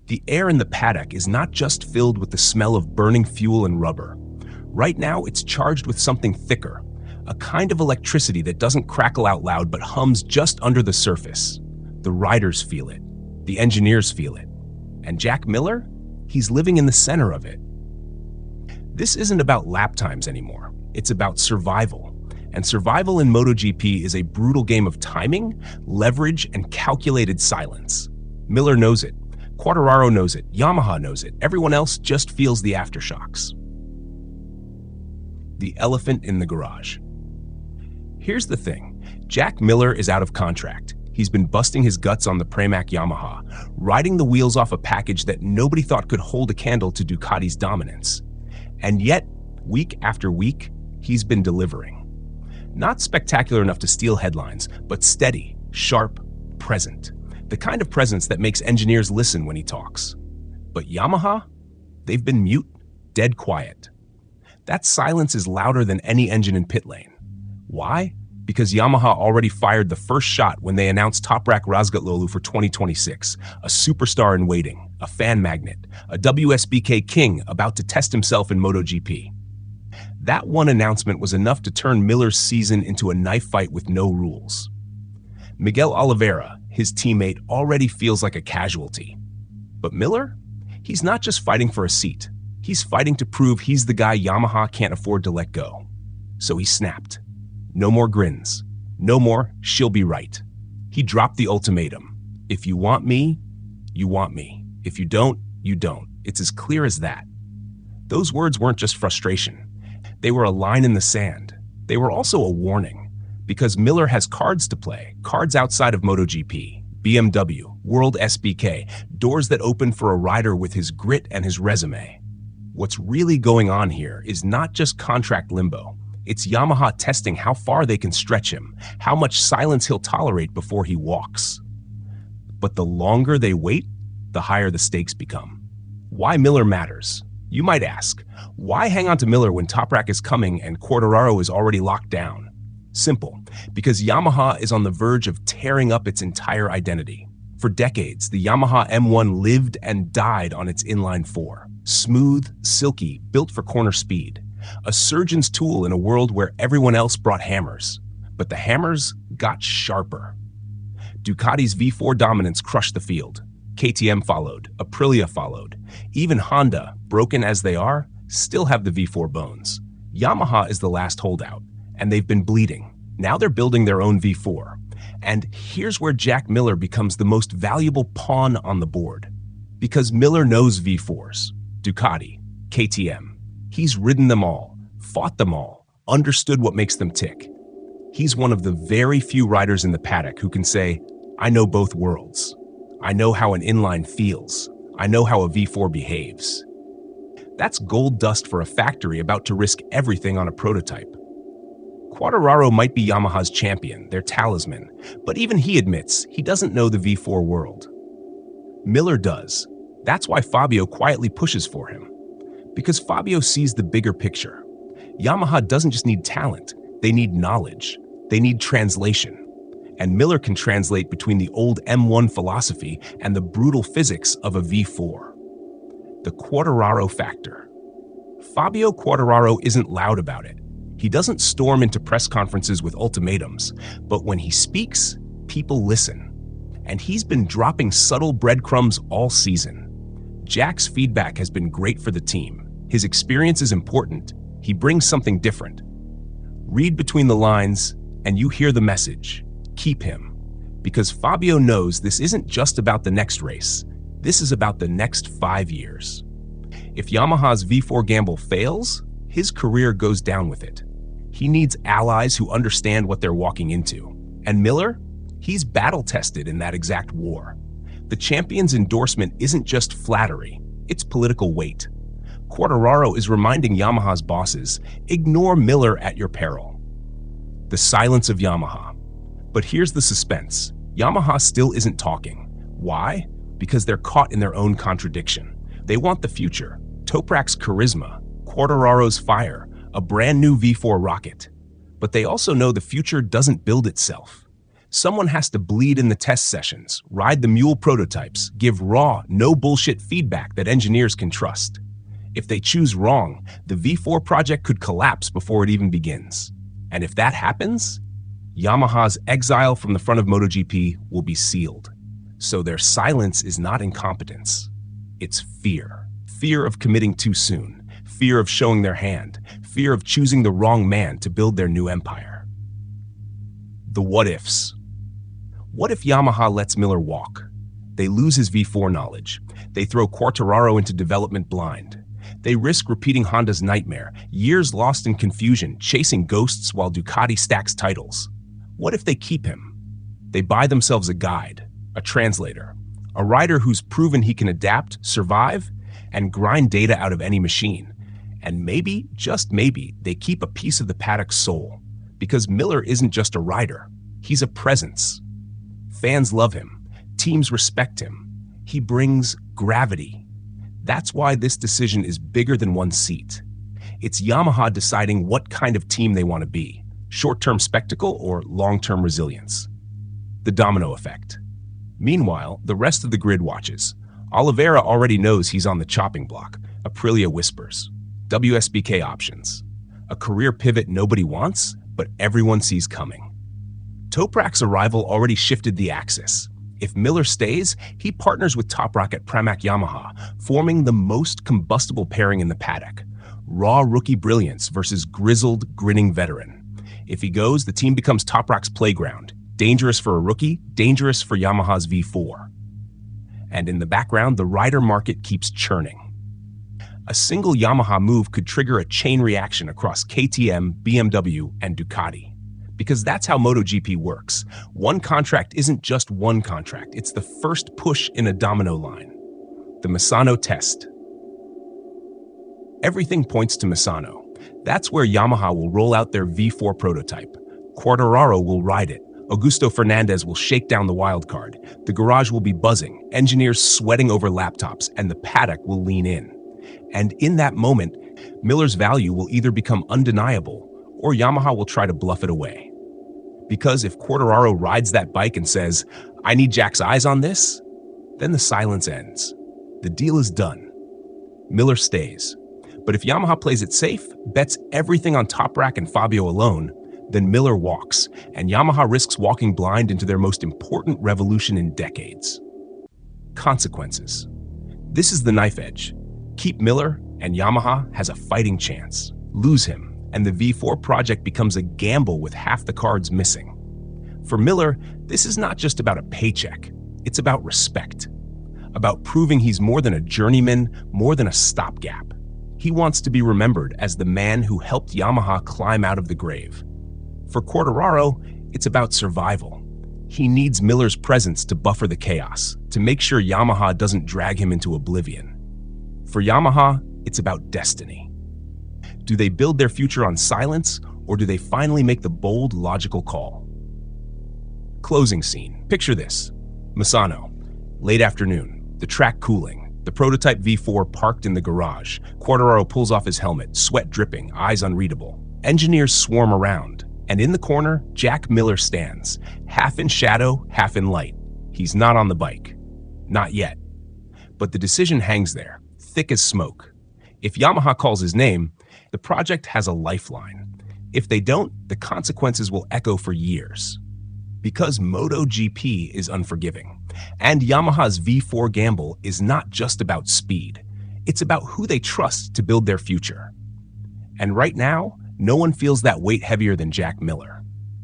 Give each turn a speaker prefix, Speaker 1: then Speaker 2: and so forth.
Speaker 1: The air in the paddock is not just filled with the smell of burning fuel and rubber. Right now, it's charged with something thicker, a kind of electricity that doesn't crackle out loud but hums just under the surface. The riders feel it. The engineers feel it. And Jack Miller? He's living in the center of it. This isn't about lap times anymore. It's about survival. And survival in MotoGP is a brutal game of timing, leverage, and calculated silence. Miller knows it. Quartararo knows it. Yamaha knows it. Everyone else just feels the aftershocks. The elephant in the garage. Here's the thing. Jack Miller is out of contract. He's been busting his guts on the Pramac Yamaha, riding the wheels off a package that nobody thought could hold a candle to Ducati's dominance. And yet, week after week, he's been delivering. Not spectacular enough to steal headlines, but steady, sharp, present. The kind of presence that makes engineers listen when he talks. But Yamaha? They've been mute, dead quiet. That silence is louder than any engine in pit lane. Why? Because Yamaha already fired the first shot when they announced Toprak Razgatlıoğlu for 2026, a superstar in waiting, a fan magnet, a WSBK king about to test himself in MotoGP. That one announcement was enough to turn Miller's season into a knife fight with no rules. Miguel Oliveira, his teammate, already feels like a casualty. But Miller? He's not just fighting for a seat. He's fighting to prove he's the guy Yamaha can't afford to let go. So he snapped. No more grins. No more, she'll be right. He dropped the ultimatum. If you want me, you want me. If you don't, you don't. It's as clear as that. Those words weren't just frustration. They were a line in the sand. They were also a warning, because Miller has cards to play, cards outside of MotoGP, BMW, World SBK, doors that open for a rider with his grit and his resume. What's really going on here is not just contract limbo. It's Yamaha testing how far they can stretch him, how much silence he'll tolerate before he walks. But the longer they wait, the higher the stakes become. Why Miller matters? You might ask, why hang on to Miller when Toprak is coming and Quartararo is already locked down? Simple, because Yamaha is on the verge of tearing up its entire identity. For decades, the Yamaha M1 lived and died on its inline-four. Smooth, silky, built for corner speed. A surgeon's tool in a world where everyone else brought hammers. But the hammers got sharper. Ducati's V4 dominance crushed the field. KTM followed, Aprilia followed. Even Honda, broken as they are, still have the V4 bones. Yamaha is the last holdout, and they've been bleeding. Now they're building their own V4. And here's where Jack Miller becomes the most valuable pawn on the board. Because Miller knows V4s, Ducati, KTM. He's ridden them all, fought them all, understood what makes them tick. He's one of the very few riders in the paddock who can say, I know both worlds. I know how an inline feels. I know how a V4 behaves. That's gold dust for a factory about to risk everything on a prototype. Quartararo might be Yamaha's champion, their talisman, but even he admits he doesn't know the V4 world. Miller does. That's why Fabio quietly pushes for him. Because Fabio sees the bigger picture. Yamaha doesn't just need talent, they need knowledge. They need translation. And Miller can translate between the old M1 philosophy and the brutal physics of a V4. The Quartararo factor. Fabio Quartararo isn't loud about it. He doesn't storm into press conferences with ultimatums, but when he speaks, people listen. And he's been dropping subtle breadcrumbs all season. Jack's feedback has been great for the team. His experience is important. He brings something different. Read between the lines, and you hear the message. Keep him. Because Fabio knows this isn't just about the next race. This is about the next 5 years. If Yamaha's V4 gamble fails, his career goes down with it. He needs allies who understand what they're walking into. And Miller? He's battle-tested in that exact war. The champion's endorsement isn't just flattery, it's political weight. Quartararo is reminding Yamaha's bosses, ignore Miller at your peril. The silence of Yamaha. But here's the suspense. Yamaha still isn't talking. Why? Because they're caught in their own contradiction. They want the future, Toprak's charisma, Quartararo's fire, a brand new V4 rocket. But they also know the future doesn't build itself. Someone has to bleed in the test sessions, ride the mule prototypes, give raw, no bullshit feedback that engineers can trust. If they choose wrong, the V4 project could collapse before it even begins. And if that happens, Yamaha's exile from the front of MotoGP will be sealed. So their silence is not incompetence. It's fear. Fear of committing too soon. Fear of showing their hand. Fear of choosing the wrong man to build their new empire. The what-ifs. What if Yamaha lets Miller walk? They lose his V4 knowledge. They throw Quartararo into development blind. They risk repeating Honda's nightmare, years lost in confusion, chasing ghosts while Ducati stacks titles. What if they keep him? They buy themselves a guide, a translator, a rider who's proven he can adapt, survive, and grind data out of any machine. And maybe, just maybe, they keep a piece of the Paddock soul. Because Miller isn't just a rider, he's a presence. Fans love him, teams respect him. He brings gravity. That's why this decision is bigger than one seat. It's Yamaha deciding what kind of team they want to be, short-term spectacle or long-term resilience. The domino effect. Meanwhile, the rest of the grid watches. Oliveira already knows he's on the chopping block. Aprilia whispers. WSBK options. A career pivot nobody wants, but everyone sees coming. Toprak's arrival already shifted the axis. If Miller stays, he partners with Toprak at Pramac Yamaha, forming the most combustible pairing in the paddock. Raw rookie brilliance versus grizzled, grinning veteran. If he goes, the team becomes Toprak's playground. Dangerous for a rookie, dangerous for Yamaha's V4. And in the background, the rider market keeps churning. A single Yamaha move could trigger a chain reaction across KTM, BMW, and Ducati. Because that's how MotoGP works. One contract isn't just one contract, it's the first push in a domino line. The Misano test. Everything points to Misano. That's where Yamaha will roll out their V4 prototype. Quartararo will ride it. Augusto Fernandez will shake down the wildcard. The garage will be buzzing, engineers sweating over laptops, and the paddock will lean in. And in that moment, Miller's value will either become undeniable or Yamaha will try to bluff it away. Because if Quartararo rides that bike and says, "I need Jack's eyes on this," then the silence ends. The deal is done. Miller stays. But if Yamaha plays it safe, bets everything on Toprak and Fabio alone, then Miller walks, and Yamaha risks walking blind into their most important revolution in decades. Consequences. This is the knife edge. Keep Miller, and Yamaha has a fighting chance. Lose him, and the V4 project becomes a gamble with half the cards missing. For Miller, this is not just about a paycheck. It's about respect. About proving he's more than a journeyman, more than a stopgap. He wants to be remembered as the man who helped Yamaha climb out of the grave. For Quartararo, it's about survival. He needs Miller's presence to buffer the chaos, to make sure Yamaha doesn't drag him into oblivion. For Yamaha, it's about destiny. Do they build their future on silence, or do they finally make the bold, logical call? Closing scene. Picture this. Misano. Late afternoon. The track cooling. The prototype V4 parked in the garage. Quartararo pulls off his helmet, sweat dripping, eyes unreadable. Engineers swarm around. And in the corner, Jack Miller stands. Half in shadow, half in light. He's not on the bike. Not yet. But the decision hangs there, thick as smoke. If Yamaha calls his name, the project has a lifeline. If they don't, the consequences will echo for years. Because MotoGP is unforgiving. And Yamaha's V4 gamble is not just about speed. It's about who they trust to build their future. And right now, no one feels that weight heavier than Jack Miller.